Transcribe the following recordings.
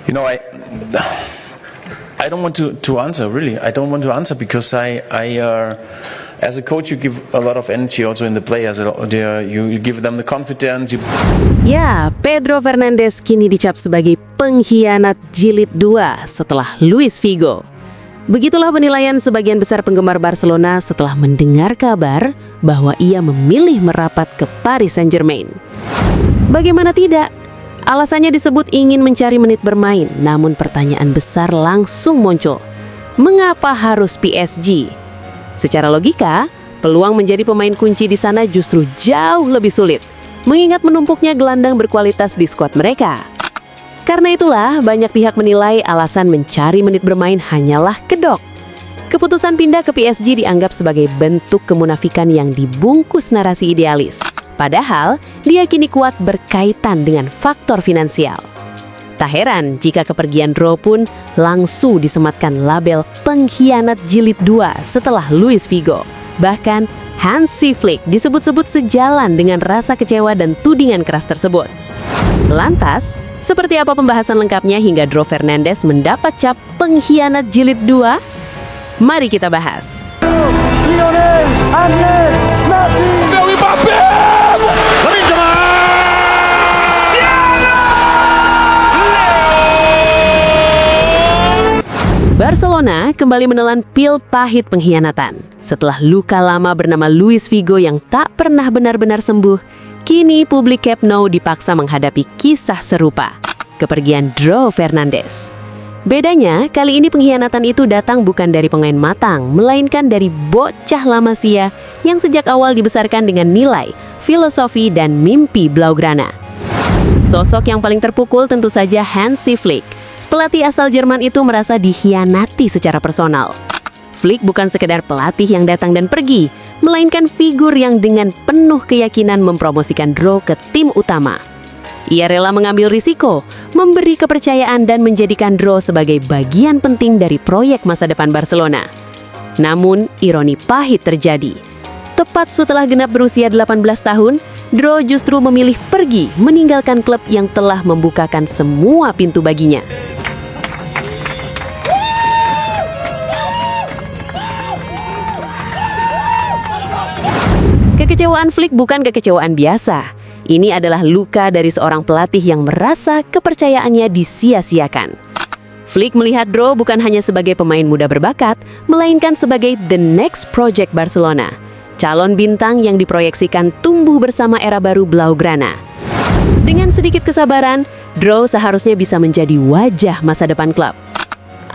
You know, I don't want to answer, really. I don't want to answer because as a coach, you give a lot of energy also in the players. You give them the confidence. Ya, Pedro Fernandes kini dicap sebagai pengkhianat jilid 2 setelah Luis Figo. Begitulah penilaian sebagian besar penggemar Barcelona setelah mendengar kabar bahwa ia memilih merapat ke Paris Saint-Germain. Bagaimana tidak? Alasannya disebut ingin mencari menit bermain, namun pertanyaan besar langsung muncul. Mengapa harus PSG? Secara logika, peluang menjadi pemain kunci di sana justru jauh lebih sulit, mengingat menumpuknya gelandang berkualitas di skuad mereka. Karena itulah, banyak pihak menilai alasan mencari menit bermain hanyalah kedok. Keputusan pindah ke PSG dianggap sebagai bentuk kemunafikan yang dibungkus narasi idealis. Padahal, dia kini kuat berkaitan dengan faktor finansial. Tak heran jika kepergian Dro pun langsung disematkan label pengkhianat jilid 2 setelah Luis Figo. Bahkan, Hansi Flick disebut-sebut sejalan dengan rasa kecewa dan tudingan keras tersebut. Lantas, seperti apa pembahasan lengkapnya hingga Dro Fernandes mendapat cap pengkhianat jilid 2? Mari kita bahas. Barcelona kembali menelan pil pahit pengkhianatan. Setelah luka lama bernama Luis Figo yang tak pernah benar-benar sembuh, kini publik Camp Nou dipaksa menghadapi kisah serupa, kepergian Dro Fernandes. Bedanya, kali ini pengkhianatan itu datang bukan dari pemain matang, melainkan dari bocah La Masia yang sejak awal dibesarkan dengan nilai, filosofi, dan mimpi Blaugrana. Sosok yang paling terpukul tentu saja Hansi Flick. Pelatih asal Jerman itu merasa dikhianati secara personal. Flick bukan sekedar pelatih yang datang dan pergi, melainkan figur yang dengan penuh keyakinan mempromosikan Dro ke tim utama. Ia rela mengambil risiko, memberi kepercayaan dan menjadikan Dro sebagai bagian penting dari proyek masa depan Barcelona. Namun, ironi pahit terjadi. Tepat setelah genap berusia 18 tahun, Dro justru memilih pergi meninggalkan klub yang telah membukakan semua pintu baginya. Kekecewaan Flick bukan kekecewaan biasa. Ini adalah luka dari seorang pelatih yang merasa kepercayaannya disia-siakan. Flick melihat Dro bukan hanya sebagai pemain muda berbakat, melainkan sebagai the next project Barcelona, calon bintang yang diproyeksikan tumbuh bersama era baru Blaugrana. Dengan sedikit kesabaran, Dro seharusnya bisa menjadi wajah masa depan klub.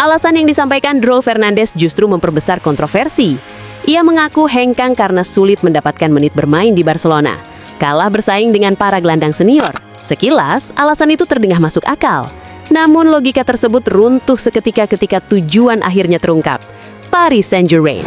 Alasan yang disampaikan Dro Fernandes justru memperbesar kontroversi. Ia mengaku hengkang karena sulit mendapatkan menit bermain di Barcelona, kalah bersaing dengan para gelandang senior. Sekilas, alasan itu terdengar masuk akal. Namun logika tersebut runtuh seketika ketika tujuan akhirnya terungkap, Paris Saint-Germain.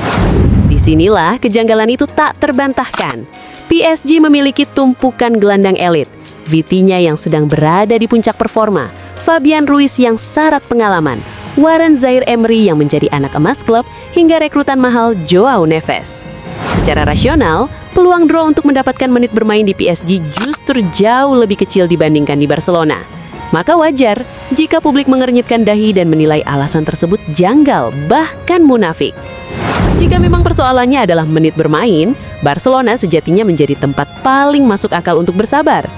Disinilah kejanggalan itu tak terbantahkan. PSG memiliki tumpukan gelandang elit, Vitinha yang sedang berada di puncak performa, Fabian Ruiz yang syarat pengalaman, Warren Zaïre-Emery yang menjadi anak emas klub, hingga rekrutan mahal Joao Neves. Secara rasional, peluang Dro untuk mendapatkan menit bermain di PSG justru jauh lebih kecil dibandingkan di Barcelona. Maka wajar jika publik mengernyitkan dahi dan menilai alasan tersebut janggal, bahkan munafik. Jika memang persoalannya adalah menit bermain, Barcelona sejatinya menjadi tempat paling masuk akal untuk bersabar.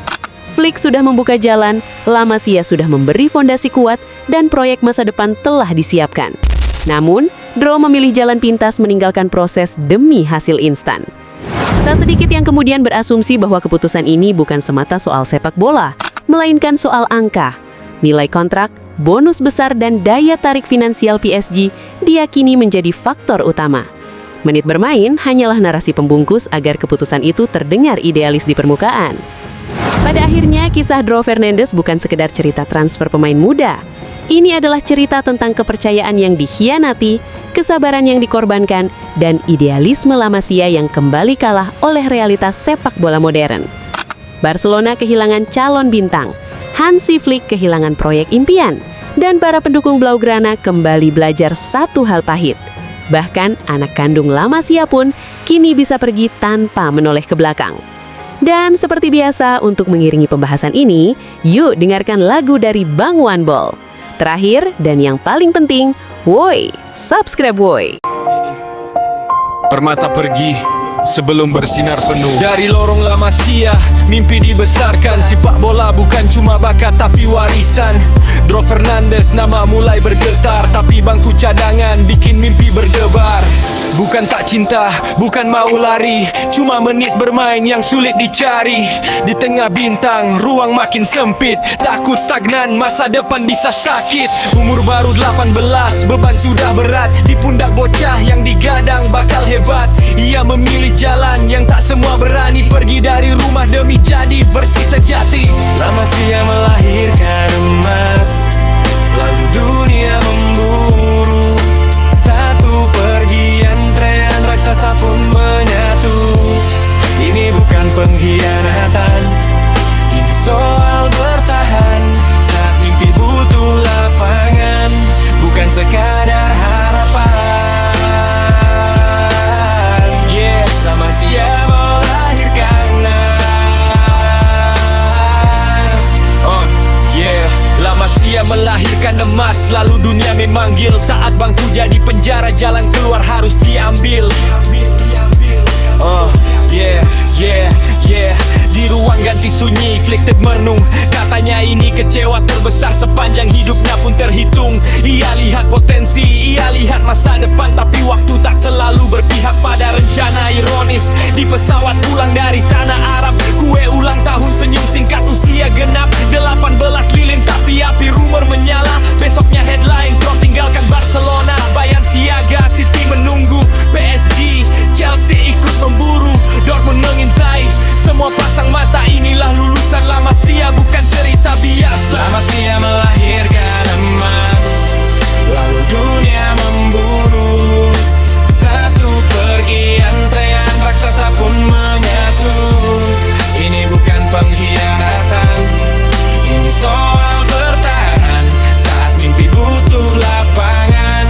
Flick sudah membuka jalan, La Masia sudah memberi fondasi kuat, dan proyek masa depan telah disiapkan. Namun, Dro memilih jalan pintas meninggalkan proses demi hasil instan. Tak sedikit yang kemudian berasumsi bahwa keputusan ini bukan semata soal sepak bola, melainkan soal angka. Nilai kontrak, bonus besar, dan daya tarik finansial PSG diyakini menjadi faktor utama. Menit bermain hanyalah narasi pembungkus agar keputusan itu terdengar idealis di permukaan. Pada akhirnya, kisah Dro Fernandes bukan sekedar cerita transfer pemain muda. Ini adalah cerita tentang kepercayaan yang dikhianati, kesabaran yang dikorbankan, dan idealisme La Masia yang kembali kalah oleh realitas sepak bola modern. Barcelona kehilangan calon bintang, Hansi Flick kehilangan proyek impian, dan para pendukung Blaugrana kembali belajar satu hal pahit. Bahkan anak kandung La Masia pun kini bisa pergi tanpa menoleh ke belakang. Dan seperti biasa, untuk mengiringi pembahasan ini, yuk dengarkan lagu dari Bang One Ball. Terakhir, dan yang paling penting, woi, subscribe woi. Permata pergi sebelum bersinar penuh. Dari lorong La Masia, mimpi dibesarkan. Sepak bola bukan cuma bakat tapi warisan. Dro Fernandes nama mulai bergetar, tapi bangku cadangan bikin mimpi berdebar. Bukan tak cinta, bukan mau lari, cuma menit bermain yang sulit dicari. Di tengah bintang, ruang makin sempit. Takut stagnan, masa depan bisa sakit. Umur baru 18, beban sudah berat. Di pundak bocah yang digadang bakal hebat. Ia memilih jalan yang tak semua berani. Pergi dari rumah demi jadi versi sejati. La Masia melahirkan emas, lalu dunia memburu. Satu pergi, antrean raksasa pun menyatu. Ini bukan pengkhianatan, ini soal bertahan. Saat mimpi butuh lapangan, bukan sekadar harapan. Yeah, La Masia melahirkan emas. Oh yeah, La Masia melahirkan emas, lalu dunia memanggil. Saat bangku jadi penjara, jalan keluar harus diambil. Yeah, yeah, yeah. Di ruang ganti sunyi, Flickted merenung. Katanya ini kecewa terbesar sepanjang hidupnya pun terhitung. Ia lihat potensi, ia lihat masa depan, tapi waktu tak selalu berpihak pada rencana ironis. Di pesawat pulang dari tanah Arab, kue ulang tahun senyum singkat usia genap 18 lilin tapi api rumor menyala. Besoknya headline, Klopp tinggalkan Barcelona. Bayern siaga, City menunggu. PSG, Chelsea ikut memburu. Dortmund mengintai, semua pasang mata. Inilah lulusan La Masia, bukan cerita biasa. La Masia melahirkan emas, lalu dunia memburu. Satu pergi, antrean raksasa pun menyatu. Ini bukan pengkhianatan, ini soal bertahan. Saat mimpi butuh lapangan,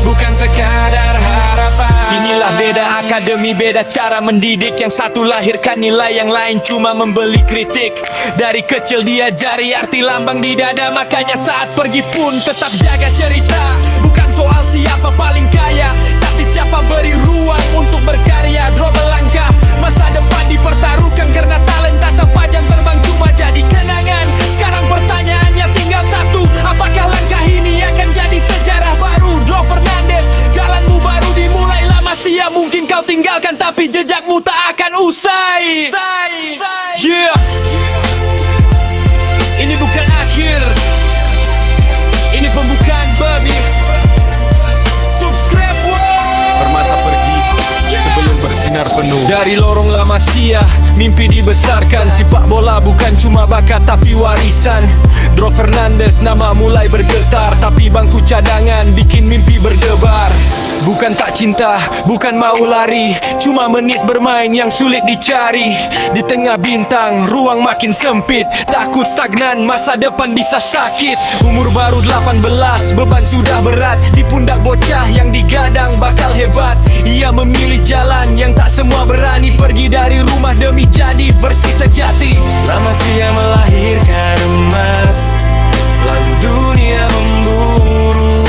bukan sekadar harapan. Inilah beda akademi, beda cara mendidik. Yang satu lahirkan nilai, yang lain cuma membeli kritik. Dari kecil diajari arti lambang di dada, makanya saat pergi pun tetap jaga cerita. Bukan soal siapa paling kaya, tapi siapa beri ruang untuk berkarya. Dro melangkah, masa depan dipertaruhkan karena talenta terpajang terbang cuma jadi kenangan. Sekarang pertanyaannya tinggal satu, apakah langkah ini akan jadi sejarah baru? Dro Fernandes, jalanmu baru dimulai. La Masia mungkin kau tinggalkan, tapi jejakmu tak akan usai. Yeah, ini bukan akhir, ini pembukaan babi. Subscribe wow. Permata pergi sebelum bersinar penuh. Dari lorong La Masia, mimpi dibesarkan. Sepak bola bukan cuma bakat tapi warisan. Dro Fernandes nama mulai bergetar, tapi bangku cadangan bikin mimpi berdebar. Bukan tak cinta, bukan mau lari, cuma menit bermain yang sulit dicari. Di tengah bintang, ruang makin sempit. Takut stagnan, masa depan bisa sakit. Umur baru 18, beban sudah berat. Di pundak bocah yang digadang bakal hebat. Ia memilih jalan yang tak semua berani. Pergi dari rumah demi jadi versi sejati. La Masia melahirkan emas, lalu dunia memburu.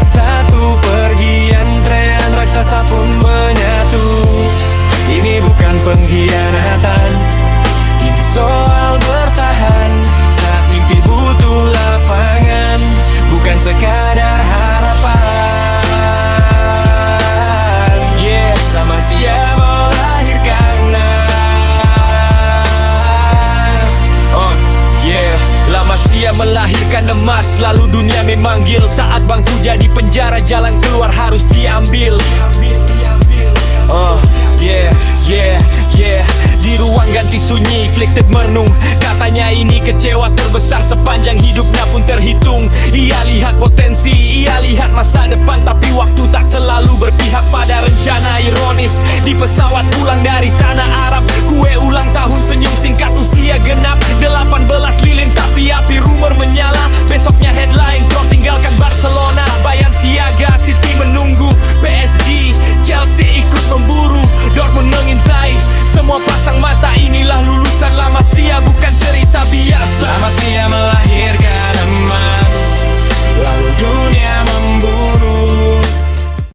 Satu pergi, antrean raksasa pun menyatu. Ini bukan pengkhianatan, ini soal bertahan. Saat mimpi butuh lapangan, bukan sekadar harapan. Yeah, La Masia melahirkan emas. Oh yeah, La Masia melahirkan emas, lalu dunia memanggil. Saat bangku jadi penjara, jalan keluar harus diambil. Yeah, yeah, yeah. Di ruang ganti sunyi, Flickted merenung. Katanya ini kecewa terbesar sepanjang hidupnya pun terhitung. Ia lihat potensi, ia lihat masa depan, tapi waktu tak selalu berpihak pada rencana ironis. Di pesawat pulang dari tanah Arab, kue ulang tahun senyum singkat usia genap 18 lilin tapi api rumor menyala. Besoknya headline,